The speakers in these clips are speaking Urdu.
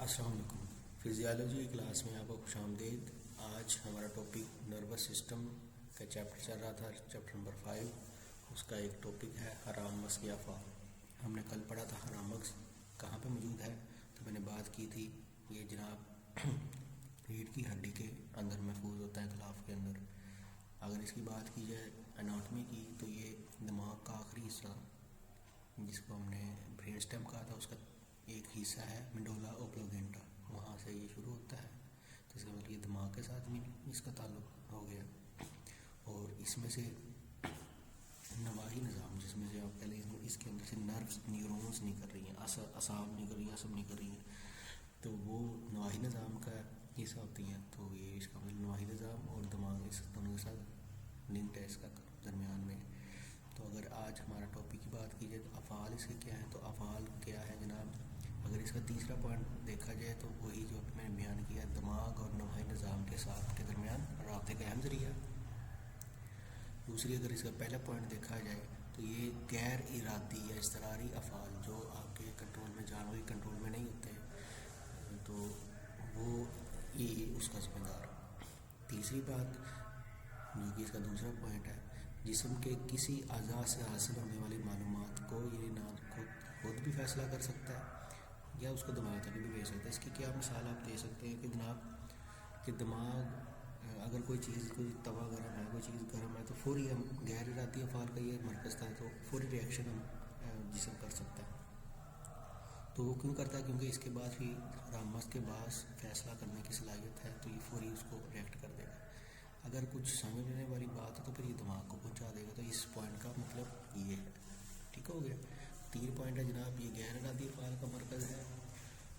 السلام علیکم۔ فزیالوجی کی کلاس میں آپ کو خوش آمدید۔ آج ہمارا ٹاپک نروس سسٹم کا چیپٹر چل رہا تھا، چیپٹر نمبر 5۔ اس کا ایک ٹاپک ہے حرام مغز کے افعال۔ ہم نے کل پڑھا تھا حرام مغز کہاں پہ موجود ہے، تو میں نے بات کی تھی یہ جناب ریڑھ کی ہڈی کے اندر محفوظ ہوتا ہے، غلاف کے اندر۔ اگر اس کی بات کی جائے اناٹمی کی، تو یہ دماغ کا آخری حصہ جس کو ہم نے برین سٹیم کہا تھا، اس کا ایک حصہ ہے منڈولا اوبلیگینٹا، وہاں سے یہ شروع ہوتا ہے۔ تو اس کا مطلب یہ دماغ کے ساتھ بھی اس کا تعلق ہو گیا۔ اور اس میں سے نواحی نظام، جس میں سے آپ پہلے اس کے اندر سے نروس نیورونز نکل رہی ہیں، اعصاب نکل رہی ہیں، عصب نکل رہی ہیں، تو وہ نواحی نظام کا حصہ ہوتی ہیں۔ تو یہ اس کا مطلب نواحی نظام اور دماغ اس دونوں کے ساتھ لنکڈ ہے اس کا درمیان میں۔ تو اگر آج ہمارا ٹاپک کی بات کی جائے تو افعال اس کے کیا ہیں، تو افعال کیا ہے جناب، اگر اس کا تیسرا پوائنٹ دیکھا جائے تو وہی جو میں نے بیان کیا، دماغ اور نواحی نظام کے ساتھ کے درمیان رابطے کا اہم ذریعہ۔ دوسری اگر اس کا پہلا پوائنٹ دیکھا جائے تو یہ غیر ارادی یا اضطراری افعال جو آپ کے کنٹرول میں، جانوری کنٹرول میں نہیں ہوتے، تو وہ یہ اس کا ذمہ دار۔ تیسری بات جو کہ اس کا دوسرا پوائنٹ ہے، جسم کے کسی اعضاء سے حاصل ہونے والی معلومات کو یہ نہ خود بھی فیصلہ کر سکتا ہے یا اس کو دماغ تک بھی بھیج سکتا ہے۔ اس کی کیا مثال آپ دے سکتے ہیں کہ جناب کہ دماغ اگر کوئی چیز، کوئی توا گرم ہے، کوئی چیز گرم ہے، تو فوری ہم غیر ارادی افعال کا یہ مرکز تھا، تو فوری ریئیکشن ہم جسم کر سکتا ہے۔ تو وہ کیوں کرتا ہے؟ کیونکہ اس کے بعد ہی حرام مغز کے بعد فیصلہ کرنے کی صلاحیت ہے، تو یہ فوری اس کو ریئیکٹ کر دے گا۔ اگر کچھ سمجھ لینے والی بات ہے تو پھر یہ دماغ کو پہنچا دے گا۔ تو اس پوائنٹ کا مطلب یہ ہے، ٹھیک ہو گیا۔ تین پوائنٹ ہے جناب، یہ غیر ارادی افعال کا مرکز ہے،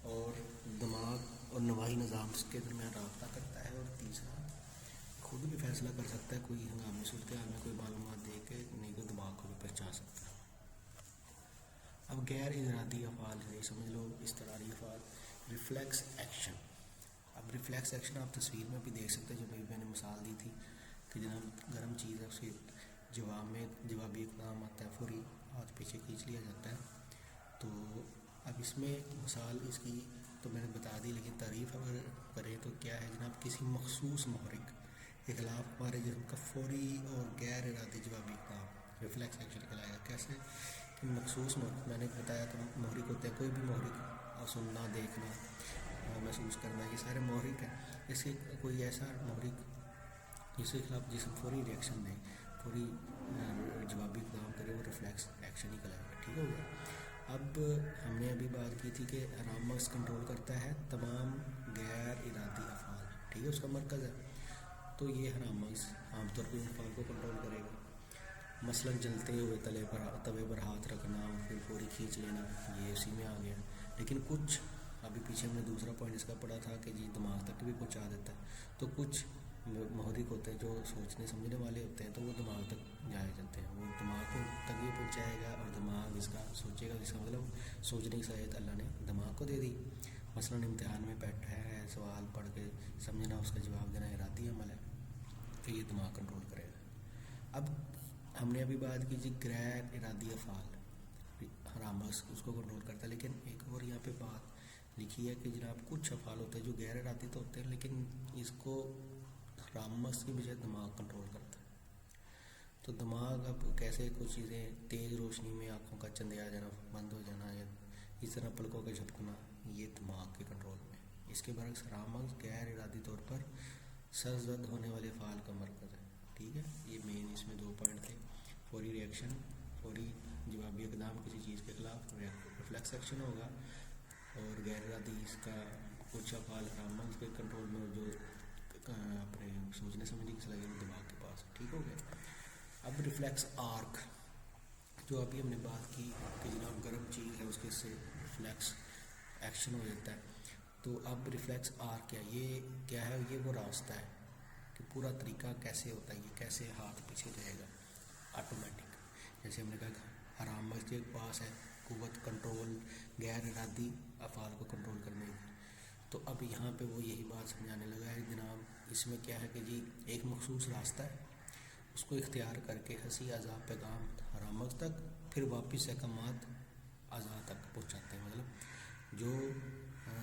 اور دماغ اور نواحی نظام کے درمیان رابطہ کرتا ہے، اور تیسرا خود بھی فیصلہ کر سکتا ہے، کوئی ہنگامی صورتحال میں کوئی معلومات دے کے نہیں تو دماغ کو بھی پہنچا سکتا ہے۔ اب غیر ارادی افعال ہے، سمجھ لو اضطراری افعال۔ ریفلیکس ایکشن، اب ریفلیکس ایکشن آپ تصویر میں بھی دیکھ سکتے ہیں، جو میں نے مثال دی تھی کہ جناب گرم چیز ہے، اس کے جوابی اقدام آتا ہے، فوری ہاتھ پیچھے کھینچ لیا جاتا ہے۔ تو اب اس میں مثال اس کی تو میں نے بتا دی، لیکن تعریف اگر کریں تو کیا ہے جناب، کسی مخصوص محرک کے خلاف ہمارے جسم کا فوری اور غیر ارادی جوابی اقدام ریفلیکس ایکشن کہلائے گا۔ کیسے کہ مخصوص محرک، میں نے بتایا تو محرک ہوتے ہیں، کوئی بھی محرک، سننا، دیکھنا، محسوس کرنا، یہ سارے محرک ہیں۔ اس کے کوئی ایسا محرک جس کے خلاف جسم فوری ریئیکشن دے، فوری جوابی اقدام کرے، وہ ریفلیکس ایکشن ہی کہلائے گا، ٹھیک ہو گیا۔ اب ہم نے ابھی بات کی تھی کہ حرام مغز کنٹرول کرتا ہے تمام غیر ارادی افعال، ٹھیک ہے، اس کا مرکز ہے۔ تو یہ حرام مغز عام طور پر افعال کو کنٹرول کرے گا، مثلاً جلتے ہوئے توے پر ہاتھ رکھنا، پھر فوری کھینچ لینا، یہ اسی میں آ گیا۔ لیکن کچھ ابھی پیچھے ہم نے دوسرا پوائنٹ اس کا پڑھا تھا کہ جی دماغ تک بھی پہنچا دیتا ہے، تو کچھ محرک ہوتے ہیں جو سوچنے سمجھنے والے ہوتے ہیں، تو وہ دماغ تک جائے جاتے ہیں، وہ دماغ کو تک بھی پہنچائے گا، اور دماغ اس کا سوچے گا، جس کا مطلب سوچنے کی صلاحیت اللہ نے دماغ کو دے دی۔ مثلاً امتحان میں بیٹھا ہے، سوال پڑھ کے سمجھنا، اس کا جواب دینا ارادی عمل ہے، تو یہ دماغ کنٹرول کرے گا۔ اب ہم نے ابھی بات کی جی غیر ارادی افعال، حرام مغز اس کو کنٹرول کرتا ہے، لیکن ایک اور یہاں پہ بات لکھی ہے کہ جناب کچھ افعال ہوتے ہیں جو غیر ارادی تو ہوتے ہیں، لیکن اس کو حرام مغز کی بجائے دماغ کنٹرول کرتا ہے۔ تو دماغ اب کیسے کچھ چیزیں، تیز روشنی میں آنکھوں کا چندیا جانا، بند ہو جانا، یا اس طرح پلکوں کا جھپکنا، یہ دماغ کے کنٹرول میں۔ اس کے برعکس حرام مغز غیر ارادی طور پر سرزد ہونے والے افعال کا مرکز ہے، ٹھیک ہے۔ یہ مین اس میں دو پوائنٹ تھے، فوری ریئیکشن، فوری جوابی اقدام کسی چیز کے خلاف ریفلیکس ایکشن ہوگا، اور غیر ارادی اس کا کچھ افعال حرام مغز کے کنٹرول میں، اور جو اپنے سوچنے سمجھنے کی صلاحیت دماغ کے پاس، ٹھیک ہو گیا۔ اب ریفلیکس آرک، جو ابھی ہم نے بات کی کہ جناب گرم چیز ہے، اس کے سے ریفلیکس ایکشن ہو جاتا ہے، تو اب ریفلیکس آرک کیا ہے، یہ وہ راستہ ہے کہ پورا طریقہ کیسے ہوتا ہے، یہ کیسے ہاتھ پیچھے جائے گا آٹومیٹک۔ جیسے ہم نے کہا حرام مغز کے پاس ہے قوت کنٹرول غیر ارادی افعال کو کنٹرول کرنے کی، تو اب یہاں پہ وہ یہی بات سمجھانے لگا ہے جناب، اس میں کیا ہے کہ جی ایک مخصوص راستہ ہے، اس کو اختیار کر کے حسی اعضاء پیغام حرام مغز تک، پھر واپس احکامات اعضاء تک پہنچاتے ہیں۔ مطلب جو